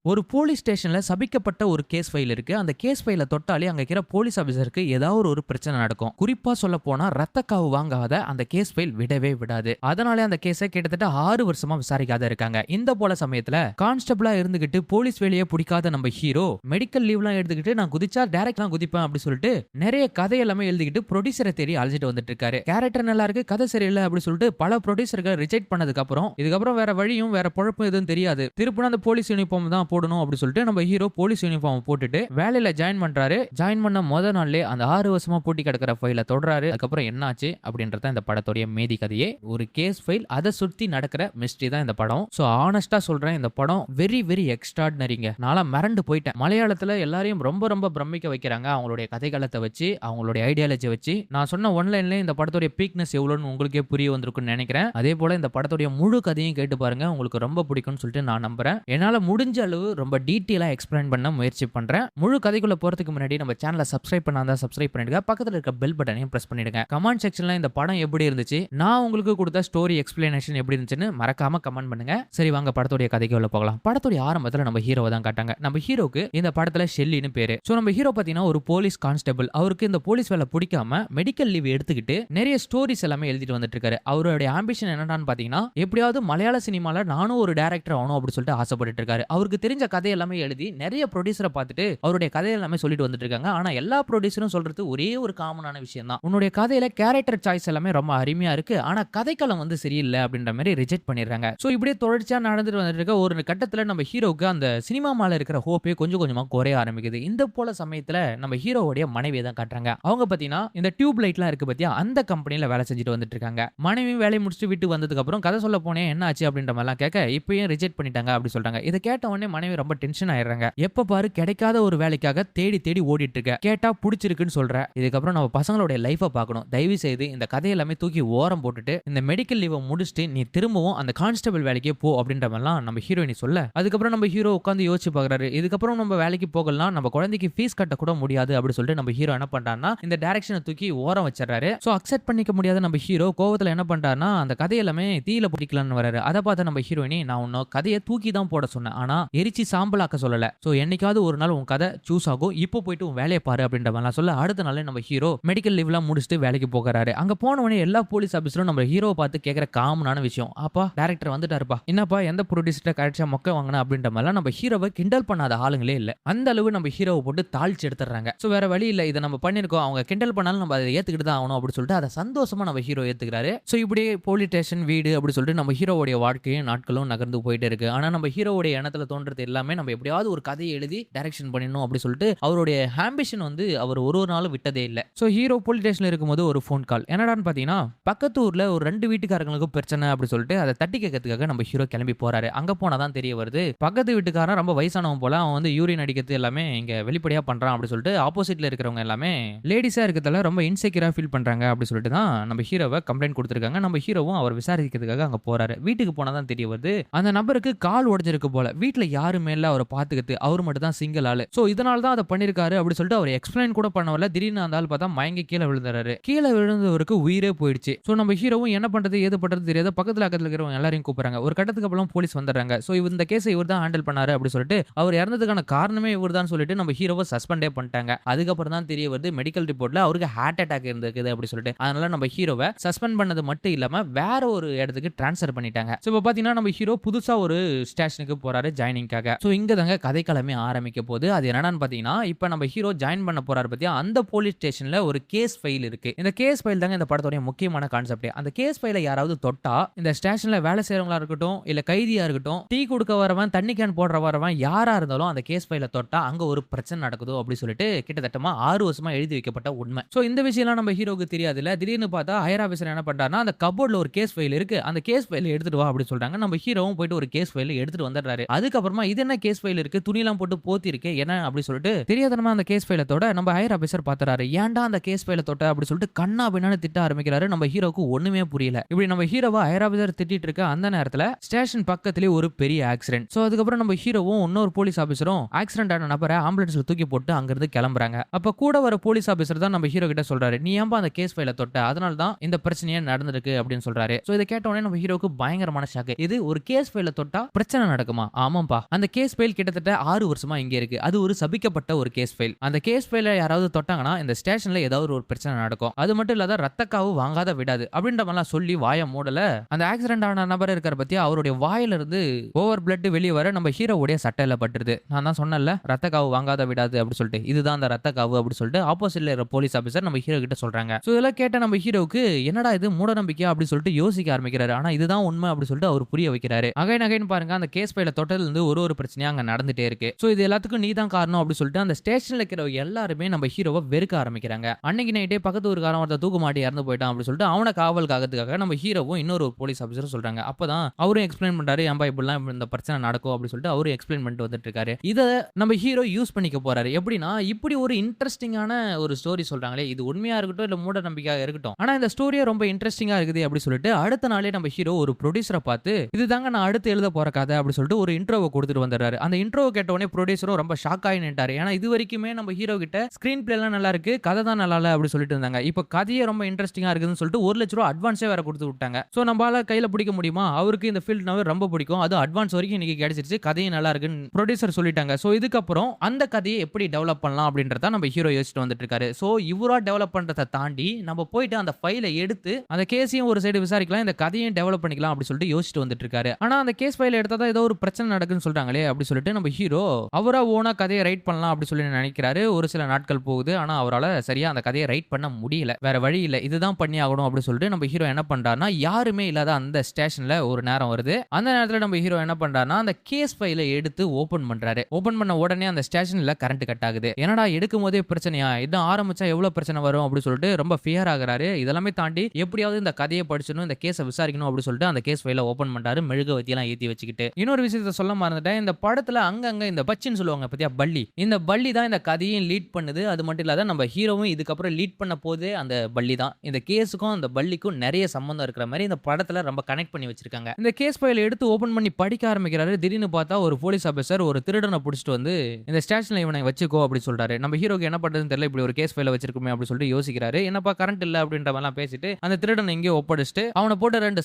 ஒரு போலீஸ் ஸ்டேஷன்ல சபிக்கப்பட்ட ஒரு கேஸ் ஃபைல் இருக்கு. அந்த கேஸ் ஃபைல தொட்டாலே அங்க இருக்கிற போலீஸ் ஆபீசருக்கு ஏதாவது ஒரு பிரச்சனை நடக்கும். குறிப்பா சொல்ல போனா ரத்த காவு வாங்காத அந்த கேஸ் ஃபைல் விடவே விடாது. அதனாலே அந்த கேஸை கிட்டத்தட்ட 6 வருஷமா விசாரிக்காத இருக்காங்க. இந்த போல சமயத்துல கான்ஸ்டபிளா இருந்துகிட்டு போலீஸ் வேலையை பிடிக்காத நம்ம ஹீரோ மெடிக்கல் லீவ்லாம் எடுத்துக்கிட்டு நான் குதிச்சா டைரக்ட்லாம் குதிப்பேன் அப்படி சொல்லிட்டு நிறைய கதை எல்லாமே எழுதிக்கிட்டு ப்ரொடியூசரை தேடி அழைச்சிட்டு வந்துட்டு இருக்காரு. கேரக்டர் நல்லா இருக்கு, கதை சரியில்லை அப்படி சொல்லிட்டு பல ப்ரொடியூசர்கள் ரிஜெக்ட் பண்ணதுக்கு அப்புறம் இதுக்கப்புறம் வேற வழியும் வேற பொழப்பும் எதுவும் தெரியாது. திருப்பினா அந்த போலீஸ் யூனிஃபார்ம் தான் போடணும் அப்படி சொல்லிட்டு நம்ம ஹீரோ போலீஸ் யூனிஃபார்ம் போட்டுட்டு வேலையில ஜாயின் பண்றாரு. ஜாயின் பண்ண முத நாள்லயே அந்த 6 வருஷமா பூட்டி கிடக்கிற ஃபைல தொடராரு. அதுக்கப்புறம் என்னாச்சு அப்படின்றத இந்த படத்தோட மீதி கதையே. ஒரு கேஸ் ஃபைல், அதை சுத்தி நடக்கிற மிஸ்ட்ரி தான் இந்த படம். சோ ஆனஸ்டா சொல்றேன், இந்த படம் வெரி வெரி எக்ஸ்ட்ராடினரிங்க. நான் மிரண்டு போயிட்டேன். மலையாளத்துல எல்லாரையும் ரொம்ப ரொம்ப பிரமிக்க வைக்கிறாங்க அவங்களுடைய கதைகளத்தை வச்சு, அவங்களுடைய ஐடியாலஜி வச்சு. நான் சொன்ன ஒன்லைன்ல இந்த படத்தோட பீக்னஸ் எவ்வளவுன்னு உங்களுக்கே புரிய வந்திருக்கும்னு நினைக்கிறேன். அதே போல இந்த படத்தோட முழு கதையும் கேட்டு பாருங்க, உங்களுக்கு ரொம்ப பிடிக்கும்னு சொல்லிட்டு நான் நம்புறேன். என்னால முடிஞ்ச அளவு ரொம்ப டீட்டெயிலா எக்ஸ்பிளைன் பண்ண முயற்சி பண்றேன். முழு கதைக்குள்ள போறதுக்கு முன்னாடி நம்ம சேனலை சப்ஸ்கிரைப் பண்ணாதா சப்ஸ்கிரைப் பண்ணிடுங்க. பக்கத்துல இருக்க பெல் பட்டனையும் பிரஸ் பண்ணிடுங்க. கமெண்ட் செக்ஷன்ல இந்த படம் எப்படி இருந்துச்சு, நான் உங்களுக்கு கொடுத்த ஸ்டோரி எக்ஸ்பிளனேஷன் எப்படி இருந்துச்சுன்னு மறக்காம கமெண்ட் பண்ணுங்க. சரி வாங்க படத்தோட கதைக்குள்ள போகலாம். படத்தோட ஆரம்பத்துல நம்ம ஹீரோவை தான் காட்டாங்க. நம்ம ஹீரோக்கு இந்த படத்துல ஷெல்லின்னு பேரு. சோ நம்ம ஹீரோ பாத்தீங்கன்னா ஒரு போலீஸ் கான்ஸ்டபிள். அவருக்கு இந்த போலீஸ் வேலை பிடிக்காம மெடிக்கல் லீவ் எடுத்துக்கிட்டு நிறைய ஸ்டோரிஸ் எல்லாமே எழுதிட்டு வந்துட்டு இருக்காரு. அவருடைய ஆம்பிஷன் என்னன்னு பாத்தீங்கன்னா எப்படியாவது மலையாள சினிமால நானும் ஒரு டைரக்டர் ஆகணும் அப்படி சொல்லிட்டு ஆசைப்பட்டு இருக்காரு. அவருக்கு தெரிஞ்ச கதை எல்லாமே எழுதி நிறைய ப்ரொடியூசரை பார்த்துட்டு அவருடைய கதை எல்லாமே சொல்லிட்டு வந்துட்டு இருக்காங்க. ஆனா எல்லா ப்ரொடியூசரும் சொல்றது ஒரே ஒரு காமனான விஷயம் தான், உன்னுடைய கதையில கேரக்டர் சாய்ஸ் எல்லாமே ரொம்ப அருமையா இருக்கு, ஆனா கதைக்களம் வந்து சரியில்லை அப்படின்ற மாதிரி ரிஜெக்ட் பண்ணிடுறாங்க. சோ இப்படியே தொடர்ச்சியா நடந்துட்டு வந்துட்டு இருக்க ஒரு கட்டத்துல நம்ம ஹீரோக்கு அந்த சினிமா மேல இருக்கிற ஹோப்பே கொஞ்சம் கொஞ்சமா குறைய ஆரம்பிக்குது. இந்த போல சமயத்துல நம்ம ஹீரோவுடைய மனைவியை தான் காட்டுறாங்க. அவங்க பாத்தீங்கன்னா இந்த டியூப் லைட்லாம் இருக்கு பாத்தியா, அந்த கம்பெனில வேலை செஞ்சுட்டு வந்துட்டு இருக்காங்க. மனைவி வேலையை முடிச்சுட்டு வீட்டு வந்ததுக்கு அப்புறம் கதை சொல்ல போனேன் என்ன ஆச்சு அப்படின்ற மாதிரிலாம் கேட்க இப்பயும் ரிஜெக்ட் பண்ணிட்டாங்க அப்படி சொல்றாங்க. இதை கேட்ட உடனே மனைவி ரொம்ப டென்ஷன் ஆயிடுறாங்க. எப்ப பாரு கிடைக்காத ஒரு வேலைக்காக தேடி தேடி ஓடிட்டு இருக்க, கேட்டா பிடிச்சிருக்குன்னு சொல்ற, இதுக்கப்புறம் நம்ம பசங்களுடைய லைஃபை பார்க்கணும், தயவு செய்து இந்த கதை எல்லாமே தூக்கி ஓரம் போட்டுட்டு இந்த மெடிக்கல் லீவை முடிச்சுட்டு நீ திரும்பவும் அந்த கான்ஸ்டபிள் வேலைக்கே போ அப்படின்ற மாதிரிலாம் நம்ம ஹீரோயினி சொல்ல, அதுக்கப்புறம் நம்ம ஹீரோ உட்காந்து யோசிச்சு பாக்குறாரு. இதுக்கப்புறம் நம்ம வேலைக்கு போகலாம், நம்ம குழந்தைக்கு ஃபீஸ் கட்ட கூட முடியாது அப்படி சொல்லிட்டு நம்ம ஹீரோ என்ன பண்றாருன்னா இந்த டைரக்ஷனை தூக்கி ஓரம் வச்சிடறாரு. சோ அக்செப்ட் பண்ணிக்க முடியாத நம்ம ஹீரோ கோவத்துல என்ன பண்றாருன்னா அந்த கதை எல்லாமே தீயில பிடிக்கலான்னு வராரு. அதை பார்த்து நம்ம ஹீரோயினி நான் உன்ன கதையை தூக்கி தான் போட சொன்னேன், ஆனா எரிச்சு சாம்பலாக்க சொல்லல. சோ என்னைக்காவது ஒரு நாள் உன் கதை சூஸ் ஆகும், இப்போ போயிட்டு உன் வேலையை பாரு அப்படின்ற மாதிரி சொல்ல அடுத்த நாளே நம்ம ஹீரோ மெடிக்கல் லீவ்லாம் முடிச்சுட்டு வேலைக்கு போகிறாரு. அங்க போனவனே எல்லா போலீஸ் ஆபீசரும் நம்ம ஹீரோவை பார்த்து கேட்கிற காமனான விஷயம், அப்பா டைரக்டர் வந்துட்டாருப்பா, என்னப்பா எந்த ப்ரொடியூசர்ட்ட கரெக்டா மொக்க வாங்கினா அப்படின்ற மாதிரி நம்ம ஹீரோவை கிண்டல் பண்ணாத ஆளுங்களே இல்ல. அந்த அளவு நம்ம ஹீரோவை போட்டு தாழ்ச்சி எடுத்துறாங்க. சோ வேற வழி இல்ல, இதை நம்ம பண்ணிருக்கோம், அவங்க கிண்டல் பண்ணாலும் நம்ம அதை ஏத்துக்கிட்டு தான் ஆகணும் அப்படின்னு சொல்லிட்டு அதை சந்தோஷமா நம்ம ஹீரோ ஏத்துக்கிறாரு. சோ இப்படியே போலீஸ் ஸ்டேஷன் வீடு அப்படி சொல்லிட்டு நம்ம ஹீரோவுடைய வாழ்க்கையும் நாட்களும் நகர்ந்து போயிட்டு இருக்கு. ஆனா நம்ம ஹீரோவுடைய எண்ணத்துல தோன்றது எல்லாமே நம்ம எப்படியாவது ஒரு கதையை எழுதி டைரக்ஷன் பண்ணணும் அப்படி சொல்லிட்டு அவருடைய ஆம்பிஷன் வந்து அவர் ஒரு நாளும் விட்டதே இல்ல. சோ ஹீரோ போலீஸ் ஸ்டேஷன்ல இருக்கும்போது ஒரு ஃபோன் கால். என்னடான்னு பாத்தீங்கன்னா பக்கத்து ஊர்ல ஒரு 2 வீட்டுக்காரங்களுக்கு பிரச்சனை அப்படி சொல்லிட்டு அதை தட்டி கேட்கறதுக்காக நம்ம ஹீரோ கிளம்பி போறாரு. அங்க போனாதான் தெரிய வருது பக்கத்து வீட்டுக்காரன் ரொம்ப வயசானவன் போல, அவன் வந்து யூரின் அடிக்கிறது எல்லாமே இங்க வெளிப்படையா பண்றான் அப்படி சொல்லிட்டு ஆப்போசிட்ல இருக்கிறவங்க எல்லாமே லேடிஸா இருக்கிறதால ரொம்ப இன்செக்யூரா ஃபீல் பண்றாங்க அப்படி சொல்லிட்டு தான் நம்ம ஹீரோவை கம்ப்ளைண்ட் கொடுத்திருக்காங்க. நம்ம ஹீரோவும் அவர் விசாரிக்கிறதுக்காக அங்க போறாரு. வீட்டுக்கு போனாதான் தெரிய வருது அந்த நபருக்கு கால் உடைஞ்சிருக்கு போல, வீட்டுல யாருமே இல்ல அவரை பாத்துக்கிட்டு, அவர் மட்டும் தான் சிங்கிள் ஆளு. சோ இதனால தான் அதை பண்ணிருக்காரு அப்படி சொல்லிட்டு அவர் எக்ஸ்பிளைன் கூட பண்ணவல திடீர்னு அந்த ஆள் பார்த்தா மயங்கி கீழே விழுந்துறாரு. கீழே விழுந்தவருக்கு உயிரே போயிடுச்சு. சோ நம்ம ஹீரோவும் என்ன பண்றது ஏது பண்றது தெரியாத பக்கத்துல இருக்கிறவங்க எல்லாரையும் கூப்பிடுறாங்க. ஒரு கட்டத்துக்கு அப்புறம் போலீஸ் வந்துடுறாங்க. சோ இந்த கேஸை இவர் தான் ஹேண்டில் பண்ணாரு அப்படி சொல்லிட்டு அவர் இறந்ததுக்கான காரணமே இவர் தான் சொல்லிட்டு நம்ம ஹீரோவை சஸ்பெண்டே பண்ணிட்டாங்க. அதுக்கப்புறம் தான் தெரிய வருது மெடிக்கல் ரிப்போர்ட்ல அவருக்கு ஹார்ட் அட்டாக் இருந்திருக்குது அப்படி சொல்லிட்டு. அதனால நம்ம ஹீரோவை சஸ்பெண்ட் பண்ணது மட்டும் இல்லாம வேற ஒரு இடத்துக்கு டிரான்ஸ்ஃபர் பண்ணிட்டாங்க. சோ இப்போ பாத்தீங்கன்னா நம்ம ஹீரோ புதுசா ஒரு ஸ்டேஷனுக்கு போறாரு ஜாயினிங்காக. சோ இங்க தாங்க கதைக்களமே ஆரம்பிக்க போகுது. அது என்னன்னு பாத்தீங்கன்னா இப்ப நம்ம ஹீரோ ஜாயின் பண்ண போறாரு பத்தியா, அந்த போலீஸ் ஸ்டேஷன்ல ஒரு கேஸ் ஃபைல் இருக்கு. இந்த கேஸ் ஃபைல் தாங்க இந்த படத்தோட முக்கியமான கான்செப்ட். அந்த கேஸ் ஃபைலை யாராவது தொட்டா இந்த ஸ்டேஷன்ல வேலை செய்யறவங்களா இருக்கட்டும் இல்ல கைதியா இருக்கட்டும், டீ கொடுக்க வரவன் தண்ணி கேன் போடுற வரவன் யாரா இருந்தாலும் அந்த கேஸ் ஃபைலை தொட்டா அங்க ஒரு பிரச்சனை நடக்குதோ அப்படி சொல்லிட்டு கிட்டத்தட்ட 6 வருஷமா எழுதி வைக்கப்பட்ட உண்மை. சோ இந்த விஷயம்லாம் நம்ம ஹீரோக்கு தெரியாது இல்ல. திடீர்னு பார்த்தா ஹையர் ஆபீசர் என்ன பண்றாருன்னா அந்த கபோர்ட்ல ஒரு கேஸ் ஃபைல் இருக்கு, அந்த கேஸ் ஃபைல் எடுத்துட்டு வா அப்படி சொல்றாங்க. நம்ம ஹீரோவும் போயிட்டு ஒரு கேஸ் ஃபைல் எடுத்துட்டு வந்துடுறாரு. அதுக்கப்புறமா இது என்ன கேஸ் ஃபைல் இருக்கு, துணிலாம் போட்டு போத்தி இருக்கு என்ன அப்படி சொல்லிட்டு தெரியாதனமா அந்த கேஸ் ஃபைலை தொட நம்ம ஹையர் ஆபீசர் பாத்துறாரு. ஏன்டா அந்த கேஸ் ஃபைலை தொட்ட அப்படி சொல்லிட்டு கண்ணா பின்னான்னு திட்ட ஆரம்பிக்கிறாரு. நம்ம ஹீரோக்கு ஒண்ணுமே புரியல. இப்படி நம்ம ஹீரோவா ஹையர் ஆபீசர் திட்டிட்டு இருக்க அந்த நேரத்துல ஸ்டேஷன் பக்கத்திலே ஒரு பெரிய ஆக்சிடென்ட். சோ அதுக்கப்புறம் நம்ம ஹீரோவும் இன்னொரு போலீஸ் ஆபீசரும் ஆக்சிடென்ட் ஆன நபரை ஆம்புலன்ஸ்ல தூக்கி போட்டு அங்கிருந்து கிளம்புறாங்க. அப்ப கூட வர போலீஸ் ஆபீசர் தான் நம்ம ஹீரோ கிட்ட சொல்றாரு, நீ ஏன்பா அந்த கேஸ் ஃபைலை தொட்ட, அதனால தான் இந்த பிரச்சனையே நடந்திருக்கு அப்படின்னு சொல்றாரு. சோ இதை கேட்ட உடனே நம்ம ஹீரோக்கு பயங்கரமான ஷாக். இது ஒரு கேஸ் ஃபைலை தொட்டா பிரச்சனை நடக்குமா? ஆமாப்பா, அந்த கேஸ் ஃபைல் கிட்டத்தட்ட 6 வருஷமா இங்க இருக்கு. அது ஒரு சபிக்கப்பட்ட ஒரு கேஸ் ஃபைல். அந்த கேஸ் ஃபைல யாராவது தொட்டாங்கன்னா இந்த ஸ்டேஷன்ல ஏதாவது ஒரு பிரச்சனை நடக்கும். அது மட்டும் இல்லாத ரத்தக்காவு வாங்காத விடாது அப்படின்ற மாதிரிலாம் சொல்லி வாய மூடல. அந்த ஆக்சிடென்ட் ஆன நபர் இருக்கிற பத்தியா அவருடைய வாயில இருந்து ஓவர் பிளட் வெளியே வர நம்ம ஹீரோவுடைய சட்டையில பட்டுருது. நான் தான் சொன்னேன்ல ரத்தக்காவு வாங்காத விடாது அப்படி சொல்லிட்டு, இதுதான் அந்த ரத்தக்காவு அப்படி சொல்லிட்டு ஆப்போசிட்ல இருக்கிற போலீஸ் ஆபீசர் நம்ம ஹீரோ கிட்ட சொல்றாங்க. சோ இதெல்லாம் கேட்ட நம்ம ஹீரோவுக்கு என்னடா இது மூட நம்பிக்கையா அப்படி சொல்லிட்டு யோசிக்க ஆரம்பிக்கிறாரு. ஆனா இதுதான் உண்மை அப்படி சொல்லிட்டு அவர் புரிய வைக்கிறாரு. அகைன் பாருங்க அந்த கேஸ் ஃபைல தொட்டதுல இருந்து ஒரு பிரச்சனையா அங்க நடந்துட்டே இருக்கு. சோ இது எல்லாத்துக்கும் நீ தான் காரணம் அப்படி சொல்லிட்டு அந்த ஸ்டேஷன்ல இருக்கிற எல்லாருமே நம்ம ஹீரோவை வெறுக்க ஆரம்பிக்கிறாங்க. அன்னைக்கு நைட்டே பக்கத்து ஊருக்காரன் ஒருத்தர் தூக்கு மாட்டி இறந்து போயிட்டான் அப்படி சொல்லிட்டு அவனை காவல் காக்கிறதுக்காக நம்ம ஹீரோவும் இன்னொரு போலீஸ் ஆபீசர் சொல்றாங்க. அப்பதான் அவரும் எக்ஸ்பிளைன் பண்றாரு, ஏன்பா இப்படிலாம் இந்த பிரச்சனை நடக்கும் அப்படி சொல்லிட்டு அவரும் எக்ஸ்பிளைன் பண்ணிட்டு வந்துட்டு இருக்காரு. இத நம்ம ஹீரோ யூஸ் பண்ணிக்க போறாரு. எப்படின்னா இப்படி ஒரு இன்ட்ரெஸ்டிங்கான ஒரு ஸ்டோரி சொல்றாங்களே, இது உண்மையா இருக்கட்டும் இல்ல மூட நம்பிக்கையா இருக்கட்டும், ஆனா இந்த ஸ்டோரியே ரொம்ப இன்ட்ரெஸ்டிங்கா இருக்குது அப்படி சொல்லிட்டு அடுத்த நாளே நம்ம ஹீரோ ஒரு ப்ரொடியூசரை பார்த்து இதுதாங்க நான் அடுத்து எழுத போற கதை அப்படி சொல்லிட்டு ஒரு இன்ட்ரோவை கொடுத்துட்டு வந்துடுறாரு. அந்த இன்ட்ரோவை கேட்ட உடனே ப்ரொடியூசரும் ரொம்ப ஷாக் ஆகி நின்ட்டாரு. ஏன்னா இது வரைக்குமே நம்ம ஹீரோ கிட்ட ஸ்கிரீன் பிளே எல்லாம் நல்லா இருக்கு, கதை தான் நல்லா இல்ல அப்படி சொல்லிட்டு இருந்தாங்க. இப்போ கதையே ரொம்ப இன்ட்ரெஸ்டிங்கா இருக்குதுன்னு சொல்லிட்டு 1 லட்சம் ரூபாய் அட்வான்ஸே வேற கொடுத்து விட்டாங்க. சோ நம்மளால கையில பிடிக்க முடியுமா? அவருக்கு இந்த ஃபீல்ட்னாவே ரொம்ப பிடிக்கும், அது அட்வான்ஸ் வரைக்கும் இன்னைக்கு கிடைச்சிருச்சு, கதையும் நல்லா இருக்குன்னு ப்ரொடியூசர் சொல்லிட்டாங்க. சோ இதுக்கப்புறம் அந்த கதையை எப்படி டெவலப் பண்ணலாம் அப்படின்றத நம்ம ஹீரோ யோசிச்சுட்டு வந்துட்டு இருக்காரு. சோ இவரா டெவலப் பண்றதை தாண்டி நம்ம போயிட்டு அந்த ஃபைலை எடுத்து அந்த கேஸையும் ஒரு சைடு விசாரிக்கலாம், இந்த கதையும் டெவலப் பண்ணிக்கலாம் அப்படி சொல்லிட்டு யோசிச்சுட்டு வந்துட்டு இருக்காரு. ஆனா அந்த கேஸ் ஃபைல் எடுத்தா தான் ஏதோ ஒரு பிரச்சனை நடக்குன்னு சொல்றாங்களே அப்படி சொல்லிட்டு நம்ம ஹீரோ அவரா ஓனா கதையை ரைட் பண்ணலாம் அப்படி சொல்லி நினைக்கிறாரு. ஒரு சில நாட்கள் போகுது, ஆனா அவரால் சரியா அந்த கதையை ரைட் பண்ண முடியல. வேற வழி இல்ல, இதுதான் பண்ணி ஆகணும் அப்படி சொல்லிட்டு நம்ம ஹீரோ என்ன பண்றாருன்னா, யாருமே இல்லாத அந்த ஸ்டேஷன்ல ஒரு நேரம் வருது. அந்த நேரத்துல நம்ம ஹீரோ என்ன பண்றாருன்னா அந்த கேஸ் ஃபைலை எடுத்து ஓபன் பண்றாரு. ஓபன் பண்ண உடனே அந்த ஸ்டேஷன்ல கரண்ட் கட் ஆகுது. என்னடா எடுக்கும் போதே பிரச்சனையா, இதான் ஆரம்பிச்சா எவ்வளவு பிரச்சனை வரும் அப்படி சொல்லிட்டு ரொம்ப ஃபியர் ஆகுறாரு. இதெல்லாமே தாண்டி எப்படியாவது இந்த கதையை படிச்சணும், இந்த கேஸை விசாரிக்கணும் அப்படி சொல்லிட்டு அந்த கேஸ் ஃபைலை ஓபன் பண்றாரு, மெழுகுவர்த்தி எல்லாம் ஏத்தி வச்சுக்கிட்டு. இன்னொரு விஷயத்தை சொல்ல மறந்துட்டேன், இந்த படத்துல அங்கங்க இந்த பச்சின்னு சொல்லுவாங்க பத்தியா, பள்ளி, இந்த பள்ளி தான் இந்த கதையும் லீட் பண்ணுது. அது மட்டும் இல்லாத நம்ம ஹீரோவும் இதுக்கப்புறம் லீட் பண்ண போதே அந்த பள்ளி தான். இந்த கேஸுக்கும் அந்த பள்ளிக்கும் நிறைய சம்பந்தம் இருக்கிற மாதிரி இந்த படத்துல ரொம்ப கனெக்ட் பண்ணி வச்சிருக்காங்க. இந்த கேஸ் ஃபைலை எடுத்து ஓபன் பண்ணி படிக்க ஆரம்பிக்கிறாரு. திடீர்னு பார்த்தா ஒரு போலீஸ் ஆபீசர் ஒரு திருடனை பிடிச்சிட்டு வந்து இந்த ஸ்டேஷன்ல இவனை வச்சுக்கோ அப்படி சொல்றாரு. நம்ம ஹீரோக்கு என்ன பண்றதுன்னு தெரியல, இப்படி ஒரு கேஸ் ஃபைலை வச்சிருக்குமே அப்படி சொல்லிட்டு யோசிக்கிறாரு. என்னப்பா கரண்ட் இல்ல அப்படின்ற மாதிரிலாம் பேசிட்டு அந்த திருடனை எங்கேயோ ஒப்படைச்சிட்டு அவனை போட்டு 2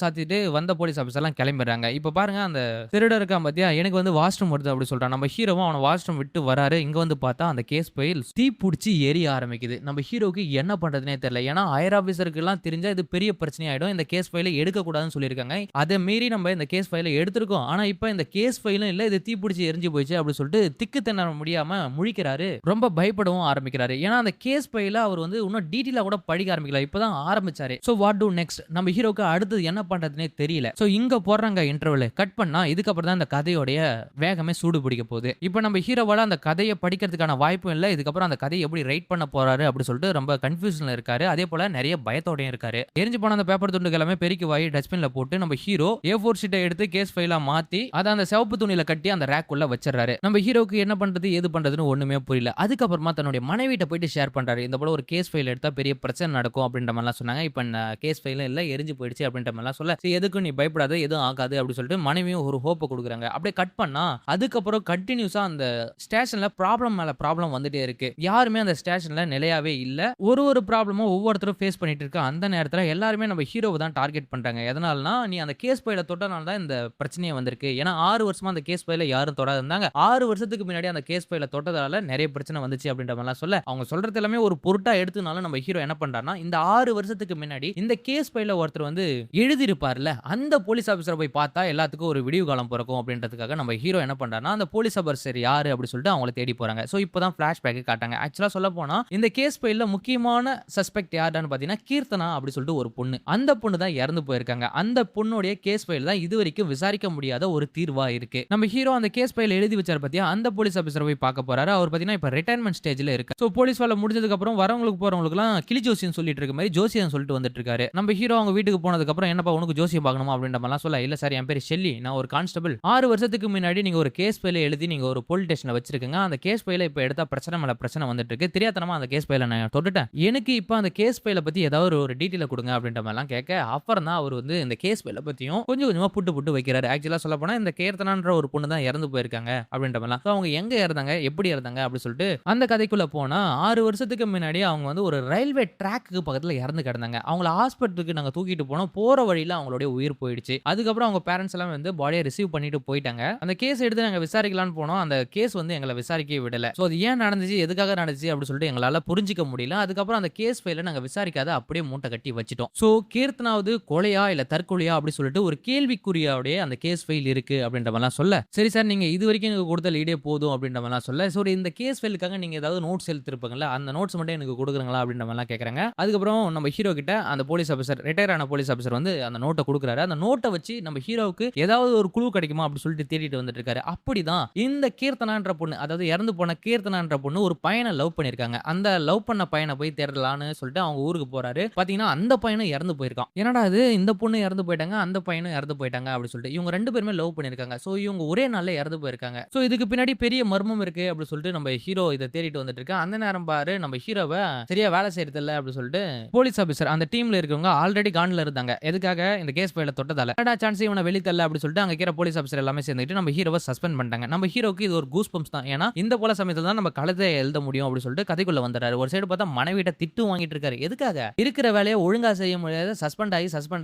சாத்திட்டு வந்த போலீஸ் ஆபீசர்லாம் கிளம்பிடுறாங்க. இப்ப பாருங்க அந்த திருடன் இருக்கான் பாத்தியா, எனக்கு வந்து வாஷ்ரூம் வருது அப்படி சொல்றான். நம்ம ஹீரோவும் அவனை வாஷ்ரூம் விட்டு வராரு. இங்க வந்து பார்த்தா அந்த கேஸ் ஃபைல் தீ பிடிச்சி எரிய ஆரம்பிக்குது. நம்ம ஹீரோக்கு என்ன பண்றதுனே தெரியல. ஏன்னா ஹையர் ஆபீசருக்கு எல்லாம் தெரிஞ்சா இது பெரிய பிரச்சனை ஆயிடும், இந்த கேஸ் ஃபைலை எடுக்க கூடாதுன்னு சொல்லியிருக்காங்க. அதை மீறி நம்ம இந்த கேஸ் ஃபைலை எடுத்திருக்கோம். ஆனா இப்ப இந்த கேஸ் ஃபைலும் இல்ல, இது தீ பிடிச்சி எரிஞ்சு போயிடுச்சு அப்படி சொல்லிட்டு திக்கு திணற முடியாம முழிக்கிறாரு. ரொம்ப பயப்படவும் ஆரம்பிக்கிறாரு. ஏன்னா அந்த கேஸ் ஃபைல அவர் வந்து இன்னும் டீடைலா கூட படிக்க ஆரம்பிக்கல, இப்பதான் ஆரம்பிச்சாரு. சோ வாட் டு நெக்ஸ்ட், நம்ம ஹீரோக்கு அடுத்து என்ன பண்றதுனே தெரியல. சோ இங்க போறாங்க இன்டர்வல் கட் பண்ணா, இதுக்கப்புறம் தான் இந்த கதையோடைய வேகமே சூடு பிடிக்க போகுது. இப்போ நம்ம ஹீரோவால அந்த கதையை படிக்கிறதுக்கான வாய்ப்பும் இல்ல, இதுக்கப்புறம் அந்த கதையை எப்படி ரைட் பண்ண போறாரு அப்படி சொல்லிட்டு ரொம்ப கன்ஃபியூஷன்ல இருக்காரு. அதே போல நிறைய பயத்தோடயும் இருக்காரு. எரிஞ்சு போன அந்த பேப்பர் துண்டுகள் எல்லாமே பெருக்கி வாங்கி டஸ்ட்பின்ல போட்டு நம்ம ஹீரோ A4 ஷீட்டை எடுத்து கேஸ் ஃபைலா மாத்தி அதை அந்த சிவப்பு துணியில கட்டி அந்த ரேக் உள்ள வச்சிடறாரு. நம்ம ஹீரோக்கு என்ன பண்றது ஏது பண்றதுன்னு ஒண்ணுமே புரியல. அதுக்கப்புறமா தன்னுடைய மனைவிட்ட போயிட்டு ஷேர் பண்றாரு. இந்த போல ஒரு கேஸ் ஃபைல் எடுத்தா பெரிய பிரச்சனை நடக்கும் அப்படின்ற மாதிரிலாம் சொன்னாங்க. இப்போ கேஸ் ஃபைலும் இல்ல, எரிஞ்சு போயிடுச்சு அப்படின்ற மாதிரிலாம் சொல்ல, எதுக்கும் நீ பயப்படாத, எதுவும் ஆகாது அப்படி சொல்லிட்டு மனைவியும் ஒரு ஹோப்பை கொடுக்குறாங்க. அப்படியே கட் பண்ணா அதுக்கப்புறம் கண்டினியூஸா அந்த ஸ்டேஷன்ல ப்ராப்ளம் மேல ப்ராப்ளம் வந்துட்டே இருக்கு. யாருமே அந்த ஸ்டேஷன்ல நிலையாவே இல்ல. ஒரு ப்ராப்ளமும் ஒவ்வொருத்தரும் ஃபேஸ் பண்ணிட்டு இருக்க அந்த நேரத்துல எல்லாருமே நம்ம ஹீரோவை தான் டார்கெட் பண்றாங்க. எதனாலனா நீ அந்த கேஸ் ஃபைல தொட்டனால தான் இந்த பிரச்சனையே வந்திருக்கு. ஏன்னா 6 வருஷமா அந்த கேஸ் ஃபைல யாரும் தொடாத இருந்தாங்க. 6 வருஷத்துக்கு முன்னாடி அந்த கேஸ் ஃபைல தொட்டதால நிறைய பிரச்சனை வந்துச்சு அப்படின்ற மாதிரிலாம் சொல்ல, அவங்க சொல்றது எல்லாமே ஒரு பொருட்டா எடுத்துனாலும் நம்ம ஹீரோ என்ன பண்றாருன்னா, இந்த 6 வருஷத்துக்கு முன்னாடி இந்த கேஸ் ஃபைல ஒருத்தர் வந்து எழுதி இருப்பார்ல, அந்த போலீஸ் ஆபீசரை போய் பார்த்தா எல்லாத்துக்கும் ஒரு விடிவு காலம் பிறக்கும் அப்படின்றதுக்காக நம்ம ஹீரோ என்ன பண்றாருன்னா அந்த போலீஸ் ஆபீசர் யாரு அப்படி சொல்லிட்டு அவங்களை தேடி போறாங்க. சோ இப்போதான் ஃபிளாஷ்பேக் காட்டாங்க. ஆக்சுவலா சொல்ல போனா இந்த கேஸ் ஃபைல்ல முக்கியமான சஸ்பெக்ட் யாருன்னு பாத்தீங்கன்னா கீர்த்தனா அப்படி சொல்லிட்டு ஒரு பொண்ணு. அந்த பொண்ணு தான் இறந்து போயிருக்காங்க. அந்த பொண்ணுடைய கேஸ் ஃபைல் தான் இதுவரைக்கும் விசாரிக்க முடியாத ஒரு தீர்வா இருக்கு. நம்ம ஹீரோ அந்த கேஸ் ஃபைல் எழுதி வச்சாரு பாத்தியா, அந்த போலீஸ் ஆபீசரை போய் பார்க்க போறாரு. அவர் பாத்தீங்கன்னா இப்ப ரிட்டையர்மென்ட் ஸ்டேஜ்ல இருக்கு. சோ போலீஸ் வேலை முடிஞ்சதுக்கு அப்புறம் வரவங்களுக்கு போறவங்களுக்கு எல்லாம் கிளி ஜோசியம் சொல்லிட்டு இருக்க மாதிரி ஜோசியம் சொல்லிட்டு வந்துட்டு இருக்காரு. நம்ம ஹீரோ அவங்க வீட்டுக்கு போனதுக்கு அப்புறம் என்னப்பா உனக்கு ஜோசியம் பார்க்கணுமா அப்படின்ற மாதிரிலாம் சொல்ல, இல்ல சார் என் பேர் ஷெல்லி, நான் ஒரு கான்ஸ்டபிள். 6 வருஷத்துக்கு முன்னாடி நீங்க ஒரு கேஸ் ஃபைல எழுதி நீங்க ஒரு போலீஸ் ஸ்டேஷன்ல வச்சிருக்கீங்க. அந்த கேஸ் ஃபைல இப்ப எடுத்தா பிரச்சனை மேல பிரச்சனை வந்துட்டு இருக்கு. தெரியாதனமா அந்த கேஸ் ஃபைல நான் தொட்டுட்டேன். எனக்கு இப்ப அந்த கேஸ் ஃபைல பத்தி ஏதாவது ஒரு டீடைல கொடுங்க அப்படின்ற மாதிரிலாம் கேட்க, அப்புறம் தான் அவர் வந்து இந்த கேஸ் ஃபைல பத்தியும் கொஞ்சம் கொஞ்சமா புட்டு வைக்கிறாரு. ஆக்சுவலா சொல்ல போனா இந்த கீர்த்தனான்ற ஒரு பொண்ணு தான் இறந்து போயிருக்காங்க அப்படின்ற மாதிரிலாம். அவங்க எங்க இறந்தாங்க, எப்படி இறந்தாங்க அப்படி சொல்லிட்டு அந்த கதைக்குள்ள போனா 6 வருஷத்துக்கு முன்னாடி அவங்க வந்து ஒரு ரயில்வே ட்ராக்கு பக்கத்துல இறந்து கிடந்தாங்க. அவங்கள ஹாஸ்பிட்டலுக்கு நாங்க தூக்கிட்டு போனோம். போற வழியில அவங்களுடைய உயிர் போயிடுச்சு. அதுக்கப்புறம் அவங்க பேரண்ட்ஸ் எல்லாம் வந்து பாடியை ரிசீவ் பண்ணிட்டு போயிட்டாங்க. போயிட்டாங்க. அந்த கேஸ் எடுத்து நாங்க விசாரிக்கலாம்னு போனோம். அந்த கேஸ் வந்து எங்கள விசாரிக்கவே விடல. சோ அது ஏன் நடந்துச்சு, எதுக்காக நடந்துச்சு அப்படி சொல்லிட்டு எங்களால புரிஞ்சுக்க முடியல. அதுக்கப்புறம் அந்த கேஸ் ஃபைல நாங்க விசாரிக்காத அப்படியே மூட்டை கட்டி வச்சுட்டோம். சோ கீர்த்தனாவது கொலையா இல்ல தற்கொலையா அப்படி சொல்லிட்டு ஒரு கேள்விக்குறியோட அந்த கேஸ் ஃபைல் இருக்கு அப்படின்ற மாதிரிலாம் சொல்ல, சரி சார் நீங்க இதுவரைக்கும் எனக்கு கொடுத்த லீடே போதும் அப்படின்ற மாதிரிலாம் சொல்ல, சோ இந்த கேஸ் ஃபைலுக்காக நீங்க ஏதாவது நோட்ஸ் எடுத்திருப்பீங்கல்ல, அந்த நோட்ஸ் மட்டும் எனக்கு கொடுக்குறீங்களா அப்படின்ற மாதிரிலாம் கேக்குறாங்க. அதுக்கப்புறம் நம்ம ஹீரோ கிட்ட அந்த போலீஸ் ஆபீசர், ரிட்டையர் ஆன போலீஸ் ஆபீசர் வந்து அந்த நோட்டை கொடுக்குறாரு. அந்த நோட்டை வச்சு நம்ம ஹீரோவுக்கு ஏதாவது ஒரு குழு கிடைக்குமா அப்படி சொல்லிட்டு தேடிட்டு வந்துட்டு இருக்காரு. அப்படிதான் இந்த கீர்த்தனான்ற பொண்ணு, அதாவது இறந்து போன கீர்த்தனான்ற பொண்ணு ஒரு பையனை லவ் பண்ணிருக்காங்க. அந்த லவ் பண்ண பையனை போய் தேடலான்னு சொல்லிட்டு அவங்க ஊருக்கு போறாரு. பாத்தீங்கன்னா அந்த பையனும் இறந்து போயிருக்கான். என்னடா இது, இந்த பொண்ணு இறந்து போயிட்டாங்க, அந்த பையனும் இறந்து போயிட்டாங்க அப்படி சொல்லிட்டு இவங்க ரெண்டு பேருமே லவ் பண்ணிருக்காங்க. சோ இவங்க ஒரே நாள்ல இறந்து போயிருக்காங்க. சோ இதுக்கு பின்னாடி பெரிய மர்மம் இருக்கு அப்படி சொல்லிட்டு நம்ம ஹீரோ இதை தேடிட்டு வந்துட்டு இருக்க. அந்த நேரம் பாரு நம்ம ஹீரோவை சரியா வேலை செய்யறது இல்ல அப்படி சொல்லிட்டு போலீஸ் ஆபீசர் அந்த டீம்ல இருக்கவங்க ஆல்ரெடி கான்ல இருந்தாங்க. எதுக்காக, இந்த கேஸ் ஃபைல தொட்டதால. என்னடா சான்ஸ் இவனை வெளிய தள்ள அப்படி சொல்லிட்டு அங்க இருக்கிற போலீஸ் ஆபீசர் எல்லாமே சேர்ந்துட்டு நம்ம ஹீரோவை சஸ்பெண்ட் பண்ணிட்டாங்க. நம்ம ஹீரோக்கு இது ஒரு கூஸ் பம்ப்ஸ் தான். ஏன்னா இந்த போல சமயத்துல தான் நம்ம கழுத்தை எழுத முடியும் அப்படி சொல்லிட்டு கதைக்குள்ள வந்துறாரு. ஒரு சைடு பார்த்தா மனைவிட்ட திட்டு வாங்கிட்டு இருக்காரு. எதுக்காக, இருக்கிற வேலையை ஒழுங்கா செய்ய முடியாத சஸ்பெண்ட்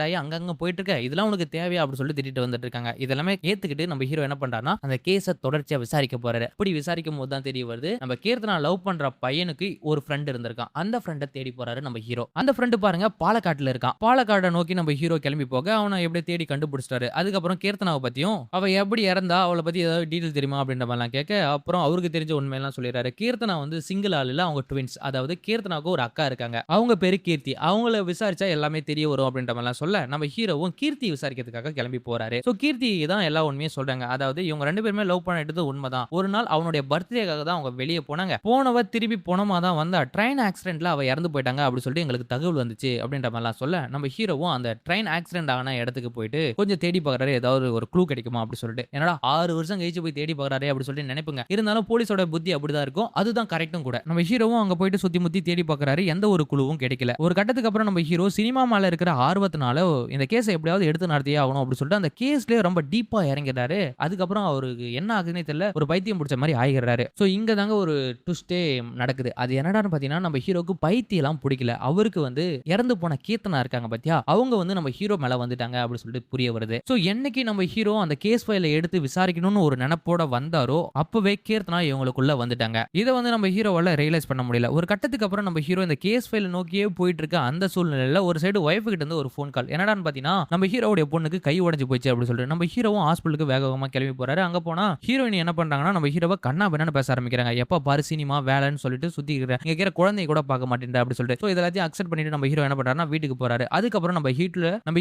ஆகி அங்கங்க போயிட்டு இருக்க, இதெல்லாம் உனக்கு தேவையா அப்படி சொல்லிட்டு திட்டிட்டு வந்துட்டு இருக்காங்க. இதெல்லாமே ஏத்துக்கிட்டு நம்ம ஹீரோ என்ன பண்றாருன்னா அந்த கேஸை தொடர்ச்சியா விசாரிக்க போறாரு. அப்படி விசாரிக்கும் போது தான் தெரிய வருது, நம்ம கீர்த்தனா லவ் பண்ற பையனுக்கு ஒரு ஃப்ரெண்ட் இருந்திருக்கான். அந்த ஃப்ரெண்டை தேடி போறாரு நம்ம ஹீரோ. அந்த ஃப்ரெண்ட் பாருங்க பாலக்காட்டுல இருக்கான். பாலக்காட்டை நோக்கி நம்ம ஹீரோ கிளம்பி போக அவனை எப்படி தேடி கண்டுபிடிச்சிட்டாரு. அதுக்கப்புறம் கீர்த்தனாவை பத்தியும் அவ எப்படி இறந்தா அவளை பத்தி ஏதாவது டீடைல் தெரியுமா அப்படின்ற மாதிரிலாம் கேட்க, அப்புறம் அவருக்கு தெரிஞ்ச உண்மையெல்லாம் சொல்லிடுறாரு. கீர்த்தனா வந்து சிங்கிள் ஆள் இல்ல, அவங்க ட்வின்ஸ். அதாவது கீர்த்தனாவுக்கு ஒரு அக்கா இருக்காங்க, அவங்க பேரு கீர்த்தி. அவங்கள விசாரிச்சா எல்லாமே தெரிய வரும் அப்படின்ற மாதிரிலாம் சொல்ல நம்ம ஹீரோவும் கீர்த்தி விசாரிக்கிறதுக்காக கிளம்பி போறாரு. சோ கீர்த்தி தான் எல்லா உண்மையும் சொல்றாங்க. அதாவது இவங்க ரெண்டு பேருமே லவ் பண்ணிட்டு உண்மைதான். ஒரு நாள் அவனுடைய பர்த்டேக்காக தான் அவங்க வெளியே போனாங்க. போனவ திருப்பி போனமா தான் வந்தா. ட்ரெயின் ஆக்சிடென்ட்ல அவ இறந்து போயிட்டாங்க அப்படி சொல்லிட்டு எங்களுக்கு தகவல் வந்துச்சு அப்படின்ற மாதிரிலாம் சொல்ல நம்ம ஹீரோவும் அந்த ட்ரெயின் ஆக்சிடென்ட் ஆன இடத்துக்கு போயிட்டு கொஞ்சம் தேடி பார்க்கறாரு, ஏதாவது ஒரு க்ளூ கிடைக்குமா அப்படி சொல்லிட்டு. என்னடா 6 வருஷம் கழிச்சு போய் தேடி பார்க்கறாரு அப்படி சொல்லிட்டு நினைப்புங்க. இருந்தாலும் போலீஸோட புத்தி அப்படிதான் இருக்கும், அதுதான் கரெக்டும் கூட. நம்ம ஹீரோவும் அங்க போயிட்டு சுத்தி முத்தி தேடி பார்க்கறாரு, எந்த ஒரு குழுவும் கிடைக்கல. ஒரு கட்டத்துக்கு அப்புறம் நம்ம ஹீரோ சினிமா மேல இருக்கிற ஆர்வத்தினால இந்த கேஸை எப்படியாவது எடுத்து நடத்தியே ஆகணும் அப்படி சொல்லிட்டு அந்த கேஸ்லயே ரொம்ப டீப்பா இறங்கிறாரு. அதுக்கப்புறம் அவருக்கு என்ன ஆகுதுன்னே தெரியல, ஒரு பைத்தியம் பிடிச்ச மாதிரி ஆகிறாரு. சோ இங்க தாங்க ஒரு ட்விஸ்டே நடக்குது. அது என்னடான்னு பாத்தீங்கன்னா நம்ம ஹீரோக்கு பைத்தியம் எல்லாம் பிடிக்கல. அவருக்கு வந்து இறந்து போன கீர்த்தனா இருக்காங்க பாத்தியா, அவங்க வந்து நம்ம ஹீரோ மேல வந்துட்டாங்க அப்படி சொல்லிட்டு புரிய வருது. சோ என்னைக்கு நம்ம ஹீரோ அந்த கேஸ் ஃபைலை எடுத்து விசாரிக்கணும்னு ஒரு நினைப்போட வந்தாரோ அப்பவே கீர்த்தனா இவங்களுக்குள்ள வந்துட்டாங்க. இதை வந்து நம்ம ஹீரோவால ரியலைஸ் பண்ண முடியல. ஒரு கட்டத்துக்கு அப்புறம் நம்ம ஹீரோ இந்த கேஸ் ஃபைல் நோக்கியே போயிட்டு இருக்க அந்த சூழ்நிலையில ஒரு சைடு ஒய்ஃப் கிட்ட இருந்து ஒரு ஃபோன் கால். என்னடான்னு பாத்தீங்கன்னா நம்ம ஹீரோவுடைய பொண்ணுக்கு கை உடைஞ்சு போச்சு அப்படி சொல்லிட்டு நம்ம ஹீரோவும் ஹாஸ்பிட்டலுக்கு வேகமா கிளம்பி போறாரு. அங்க போனா ஹீரோயின் என்ன பண்றாங்கன்னா நம்ம ஹீரோவை கண்ணா பின்னான்னு பேச ஆரம்பிக்கிறாங்க. எப்ப பாரு சினிமா வேலைன்னு சொல்லிட்டு சுத்தி இருக்கிற குழந்தைய கூட பார்க்க மாட்டேன் அப்படி சொல்லிட்டு. சோ இதெல்லாத்தையும் அக்செப்ட் பண்ணிட்டு நம்ம ஹீரோ என்ன பண்றாருன்னா வீட்டுக்கு போறாரு. அதுக்கப்புறம் நம்ம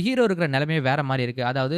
ஹீரோ இருக்கிற நிலைமையே வேற மாதிரி இருக்கு. அதாவது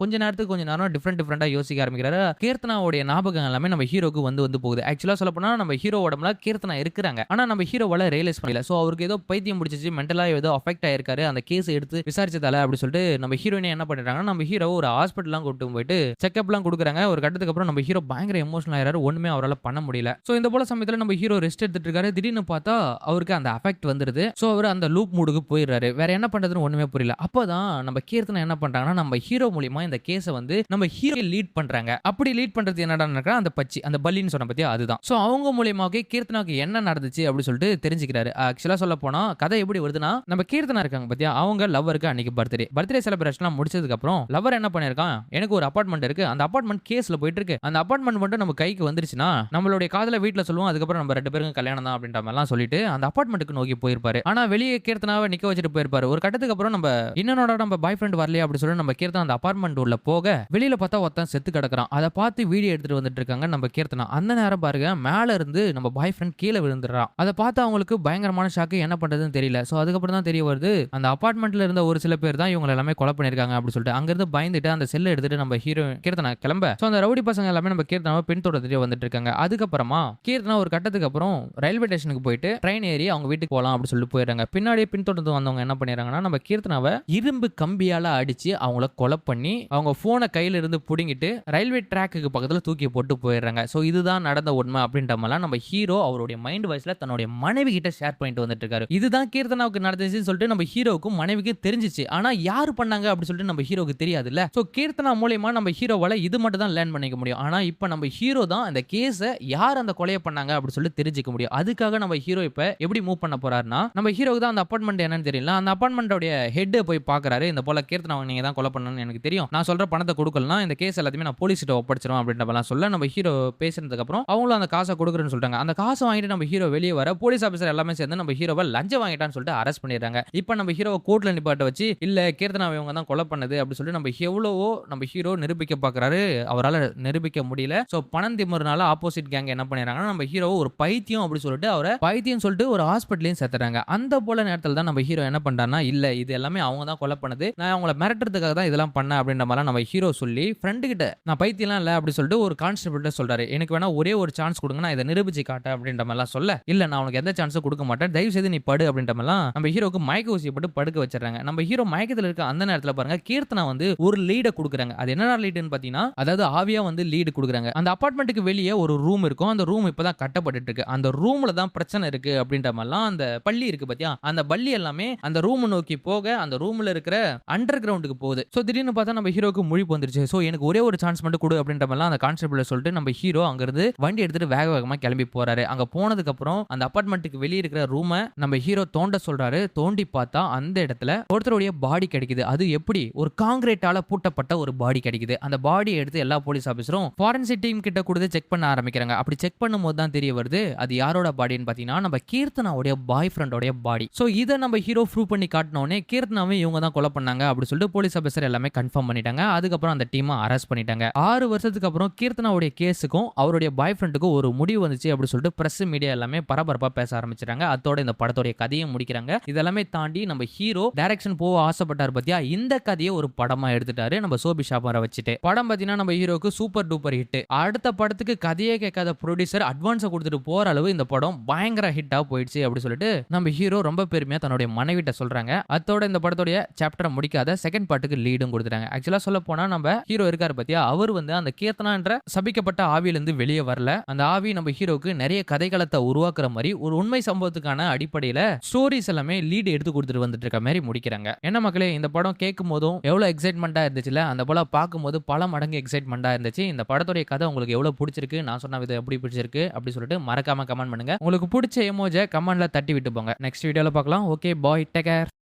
கொஞ்ச நேரம் டிஃபரெண்டா யோசிக்க ஆரம்பிக்கிறாரு. கீர்த்தனாவுடைய ஞாபகம் எல்லாமே நம்ம ஹீரோக்கு வந்து போகுது. ஆக்சுவலா சொல்ல போனா நம்ம ஹீரோ உடம்புல கீர்த்தனா இருக்கிறாங்க, ஆனா நம்ம ஹீரோவால ரியலைஸ் பண்ணல. சோ அவருக்கு ஏதோ பைத்தியம் பிடிச்சிச்சு, மென்டலா ஏதோ அஃபெக்ட் ஆயிருக்காரு அந்த கேஸ் எடுத்து விசாரிச்சதால அப்படி சொல்லிட்டு நம்ம ஹீரோயினை என்ன பண்றாங்கன்னா நம்ம ஹீரோ ஒரு ஹாஸ்பிட்டல்லாம் கூட்டு போயிட்டு செக்அப்லாம் கொடுக்குறாங்க. ஒரு கட்டத்துக்கு அப்புறம் நம்ம ஹீரோ பயங்கர எமோஷனல் ஆயிராரு, ஒண்ணுமே அவரால் பண்ண முடியல. சோ இந்த போல சமயத்துல நம்ம ஹீரோ ரெஸ்ட் எடுத்துட்டு இருக்காரு. திடீர்னு பார்த்தா அவருக்கு அந்த அஃபெக்ட் வந்துருது. சோ அவர் அந்த லூப் மூடுக்கு போயிடுறாரு. வேற என்ன பண்றதுன்னு ஒண்ணுமே புரியல. அப்பதான் நம்ம கீர்த்தனா என்ன பண்றாங்கன்னா நம்ம ஹீரோ மூலியமா இந்த கேஸை வந்து நம்ம ஹீரோ லீட் பண்றாங்க. அப்படி லீட் பண்றது என்னடா அந்த பச்சி அந்த பல்லின்னு சொன்ன பத்தியா அதுதான். சோ அவங்க மூலியமாக கீர்த்தனாக்கு என்ன நடந்துச்சு அப்படி சொல்லிட்டு தெரிஞ்சுக்கிறாரு. ஆக்சுவலா சொல்ல போனா கதை எப்படி வருதுன்னா நம்ம கீர்த்தனா இருக்காங்க பத்தியா, அவங்க லவ்வருக்கு அன்னைக்கு பர்த்டே செலிப்ரேஷன் முடிச்சதுக்கு அப்புறம் லவர் என்ன பண்ணிருக்கான், எனக்கு ஒரு அபார்ட்மெண்ட் இருக்கு, அந்த அபார்ட்மெண்ட் கேஸ்ல போயிட்டு இருக்கு, அந்த அபார்ட்மெண்ட் மட்டும் நம்ம கைக்கு வந்துருச்சுன்னா நம்மளுடைய காதல வீட்டுல சொல்லுவோம், அதுக்கப்புறம் நம்ம ரெண்டு பேருக்கும் கல்யாணம் தான் அப்படின்ற மாதிரிலாம் சொல்லிட்டு அந்த அபார்ட்மெண்ட்டுக்கு நோக்கி போயிருப்பாரு. ஆனா வெளியே கீர்த்தனாவை நிக்க வச்சுட்டு போயிருப்பாரு. ஒரு கட்டத்துக்கு அப்புறம் நம்ம பாய் ஃப்ரெண்ட் வரலையா அப்படி சொல்லி நம்ம கீர்த்தனா அந்த அபார்ட்மெண்ட் உள்ள போக வெளியில பார்த்தா ஒருத்தன் செத்து கிடக்குறான். அதை பார்த்து வீடியோ எடுத்துட்டு வந்துட்டு இருக்காங்க நம்ம கீர்த்தனா. அந்த நேரம் பாருங்க மேல இருந்து நம்ம பாய் ஃப்ரெண்ட் கீழே விழுந்துடுறான். அதை பார்த்து அவங்களுக்கு பயங்கரமான ஷாக்கு, என்ன பண்றதுன்னு தெரியல. சோ அதுக்கப்புறம் தான் தெரிய வருது அந்த அபார்ட்மெண்ட்ல இருந்த ஒரு சில பேர் தான் இவங்க எல்லாமே கொலை பண்ணிருக்காங்க அப்படி சொல்லிட்டு அங்க இருந்து பயந்துட்டு அந்த செல்ல எடுத்துட்டு நம்ம ஹீரோ கீர்த்தனா கிளம்ப. சோ அந்த ரவுடி பசங்க எல்லாமே நம்ம கீர்த்தனாவை பின்தொடர்ந்துட்டு வந்துட்டு இருக்காங்க. அதுக்கப்புறமா கீர்த்தனா ஒரு கட்டத்துக்கு அப்புறம் ரயில்வே ஸ்டேஷனுக்கு போயிட்டு ட்ரெயின் ஏறி அவங்க வீட்டுக்கு போலாம் அப்படி சொல்லிட்டு போயிடுறாங்க. பின்னாடியே பின்தொடர்ந்து வந்தவங்க என்ன பண்ணிடுறாங்கன்னா நம்ம கீர்த்தனாவை இரும்பு கம்பியால அடிச்சு அவங்கள கொலை பண்ணி அவங்க போனை கையில இருந்து புடுங்கிட்டு ரயில்வே ட்ராக்கு பக்கத்துல தூக்கி போட்டு போயிடுறாங்க. சோ இதுதான் நடந்த உண்மை அப்படின்ற மாதிரி நம்ம ஹீரோ அவருடைய மைண்ட் வாய்ஸ்ல தன்னுடைய மனைவி கிட்ட ஷேர் பண்ணிட்டு வந்துட்டு இருக்காரு. இதுதான் கீர்த்தனாவுக்கு நடந்துச்சுன்னு சொல்லிட்டு நம்ம ஹீரோவுக்கும் மனைவிக்கு தெரிஞ்சிச்சு. ஆனா யாரு பண்ணாங்க அப்படி சொல்லிட்டு நம்ம ஹீரோக்கு தெரியாதுல்ல. சோ கீர்த்தனா மூலமா நம்ம ஹீரோவால இது மட்டும் தான் லேர்ன் பண்ணிக்க முடியும். ஆனா இப்ப நம்ம ஹீரோ தான் அந்த கேஸை யார் அந்த கொலையை பண்ணாங்க அப்படி சொல்லி தெரிஞ்சுக்க முடியும். அதுக்காக நம்ம ஹீரோ இப்ப எப்படி மூவ் பண்ண போறாருன்னா நம்ம ஹீரோக்கு தான் அந்த அபார்ட்மெண்ட் என்னன்னு தெரியல, அந்த அபார்ட்மெண்டோட ஹெட் போய் பாக்குறாரு. இந்த போல கீர்த்தனா நீங்க தான் கொலை பண்ணணும்னு எனக்கு தெரியும், நான் சொல்ற பணத்தை கொடுக்கலாம், இந்த கேஸ் எல்லாத்தையுமே நான் போலீஸ் கிட்ட ஒப்படைச்சிரும் அப்படின்ற மாதிரிலாம் சொல்ல நம்ம ஹீரோ பேசினதுக்கு அப்புறம் அவங்களும் அந்த காசை கொடுக்குறேன்னு சொல்றாங்க. அந்த காசை வாங்கிட்டு நம்ம ஹீரோ வெளியே வர போலீஸ் ஆபீசர் எல்லாமே சேர்ந்து நம்ம ஹீரோவை லஞ்சம் வாங்கிட்டான்னு சொல்லிட்டு அரெஸ்ட் பண்ணிடுறாங்க. இப்போ நம்ம ஹீரோவை கோர்ட்ல நிப்பாட்ட வச்சு இல்ல கீர்த்தனாவை இவங்க தான் கொலை பண்ணது அப்படி சொல்லிட்டு நம்ம ஹீரோ நிரூபிக்க பாக்குறாரு. அவரால் நிரூபிக்க முடியல. சோ பணம் திமிருனால ஆப்போசிட் கேங் என்ன பண்ணிடுறாங்கன்னா நம்ம ஹீரோவை ஒரு பைத்தியம் அப்படி சொல்லிட்டு அவரை பைத்தியம் சொல்லிட்டு ஒரு ஹாஸ்பிட்டலையும் சேர்த்துறாங்க. அந்த போல நேரத்தில் தான் நம்ம ஹீரோ என்ன பண்றாருன்னா இல்ல இது எல்லாமே அவங்க தான் கொலை பண்ணது, நான் அவங்கள மிரட்டுறதுக்காக தான் இதெல்லாம் பண்ண அப்படின்ற மாதிரி நம்ம ஹீரோ சொல்லி ஃப்ரெண்டு கிட்ட நான் பைத்தியம்லாம் இல்ல அப்படி சொல்லிட்டு ஒரு கான்ஸ்டபிள்கிட்ட சொல்றாரு. எனக்கு வேணா ஒரே ஒரு சான்ஸ் கொடுங்க, நான் இதை நிரூபிச்சு காட்டேன் அப்படின்ற மாதிரிலாம் சொல்ல இல்ல நான் உனக்கு எந்த சான்ஸும் கொடுக்க மாட்டேன், தயவு செய்து நீ படு அப்படின்ற மாதிரிலாம் நம்ம ஹீரோக்கு மயக்க ஊசி போட்டு படுக்க வச்சிடறாங்க. நம்ம ஹீரோ மயக்கத்தில் இருக்க அந்த நேரத்தில் பாருங்க கீர்த்தனா வந்து ஒரு லீடை கொடுக்குறாங்க. அது என்ன லீடுன்னு பாத்தீங்கன்னா அதாவது ஆவியா வந்து லீடு கொடுக்குறாங்க. அந்த அபார்ட்மெண்ட்டுக்கு வெளியே ஒரு ரூம் இருக்கும். அந்த ரூம் இப்பதான் கட்டப்பட்டு இருக்கு. அந்த ரூம்ல தான் பிரச்சனை இருக்கு அப்படின்ற மாதிரிலாம் அந்த பள்ளி இருக்கு பாத்தியா, அந்த பள்ளி எல்லாமே அந்த ரூம் நோக்கி போக அந்த ரூம்ல இருக்கிற அண்டர் கிரவுண்டுக்கு போகுது. சோ திடீர்னு பார்த்தா நம்ம ஹீரோக்கு முழிப்பு வந்துருச்சு. சோ எனக்கு ஒரே ஒரு சான்ஸ் மட்டும் கொடு அப்படின்ற மாதிரிலாம் அந்த கான்ஸ்டபிள் சொல்லிட்டு நம்ம ஹீரோ அங்க இருந்து வண்டி எடுத்துட்டு வேக வேகமா கிளம்பி போறாரு. அங்க போனதுக்கு அப்புறம் அந்த அபார்ட்மெண்ட்டுக்கு வெளியே இருக்கிற ரூமை நம்ம ஹீரோ தோண்ட சொல்றாரு. தோண்டி பார்த்தா அந்த இடத்துல ஒருத்தருடைய பாடி கிடைக்குது. அது எப்படி ஒரு காங்கிரீட்டால பூட்டப்பட்ட ஒரு பாடி கிடைக்குது. அந்த பாடி எடுத்து எல்லா போலீஸ் ஆபீசரும் ஃபாரன்சிக் டீம் கிட்ட கொடுத்து செக் பண்ண ஆரம்பிக்கிறாங்க. அப்படி செக் பண்ணும்போது தான் தெரிய வருது அது யாரோட பாடின்னு பாத்தீங்கன்னா நம்ம கீர்த்தனாவுடைய பாய் ஃப்ரெண்டோட பாடி. சோ இதை நம்ம ஹீரோ ப்ரூவ் பண்ணி காட்டினோடனே கீர்த்தனாவை இவங்க தான் கொலை பண்ணாங்க அப்படி சொல்லிட்டு போலீஸ் ஆபீசர் எல்லாமே கன்ஃபார்ம் பண்ணிட்டாங்க. அதுக்கப்புறம் அந்த டீமை அரெஸ்ட் பண்ணிட்டாங்க. 6 வருஷத்துக்கு அப்புறம் கீர்த்தனாவுடைய கேஸுக்கும் அவருடைய பாய் ஃப்ரெண்டுக்கும் ஒரு முடிவு வந்துச்சு அப்படி சொல்லிட்டு பிரஸ் மீடியா எல்லாமே பரபரப்பா பேச ஆரம்பிச்சிட்டாங்க. அதோட இந்த படத்தோட கதையை முடிக்கிறாங்க. இதெல்லாமே தாண்டி நம்ம ஹீரோ டைரக்ஷன் போக ஆசைப்பட்டார் பத்தியா, இந்த கதையை ஒரு படமா எடுத்துட்டாரு நம்ம சோபி ஷாபாரை வச்சுட்டு. படம் பாத்தீங்கன்னா நம்ம ஹீரோக்கு சூப்பர் டூப்பர் ஹிட். அடுத்த படத்துக்கு கதையே கேட்காத ப்ரொடியூசர் அட்வான்ஸை கொடுத்துட்டு போற அளவு இந்த படம் பயங்கர ஹிட்டா போயிடுச்சு அப்படி சொல்லிட்டு நம்ம ஹீரோ ரொம்ப பெருமையா தன்னுடைய மனைவிட்ட சொல்றாங்க. அதோட இந்த படத்தோட சாப்டரை முடிக்காத செகண்ட் பார்ட்டுக்கு லீடும் கொடுத்துட்டாங்க. ஆக்சுவலா சொல்ல போனா நம்ம ஹீரோ இருக்காரு பத்தியா, அவர் வந்து அந்த கீர்த்தனான்ற சபிக்கப்பட்ட ஆவியிலிருந்து வெளியே வரல. அந்த ஆவி நம்ம ஹீரோக்கு நிறைய கதைகளத்தை உருவாக்குற மாதிரி ஒரு உண்மை சம்பவத்துக்கான அடிப்படையில ஸ்டோரிஸ் எல்லாமே லீடு எடுத்து கொடுத்துட்டு வந்துட்டு இருக்க மாதிரி முடிக்கிறாங்க. என்ன மக்களே, இந்த படம் கேட்கும் போதும் எவ்வளவு எக்ஸைட்மெண்டா இருந்துச்சுல, அந்த போல பார்க்கும்போது பல மடங்கு எக்ஸைட்மெண்டா இருந்துச்சு. இந்த படத்தோட கதை உங்களுக்கு எவ்வளவு பிடிச்சிருக்கு, நான் சொன்ன விதம் எப்படி பிடிச்சிருக்கு அப்படி சொல்லிட்டு மறக்காம கமெண்ட் பண்ணுங்க. உங்களுக்கு பிடிச்ச எமோஜை கமெண்ட்ல தட்டி விட்டு போங்க. நெக்ஸ்ட் வீடியோல பார்க்கலாம். Okay bye, take care.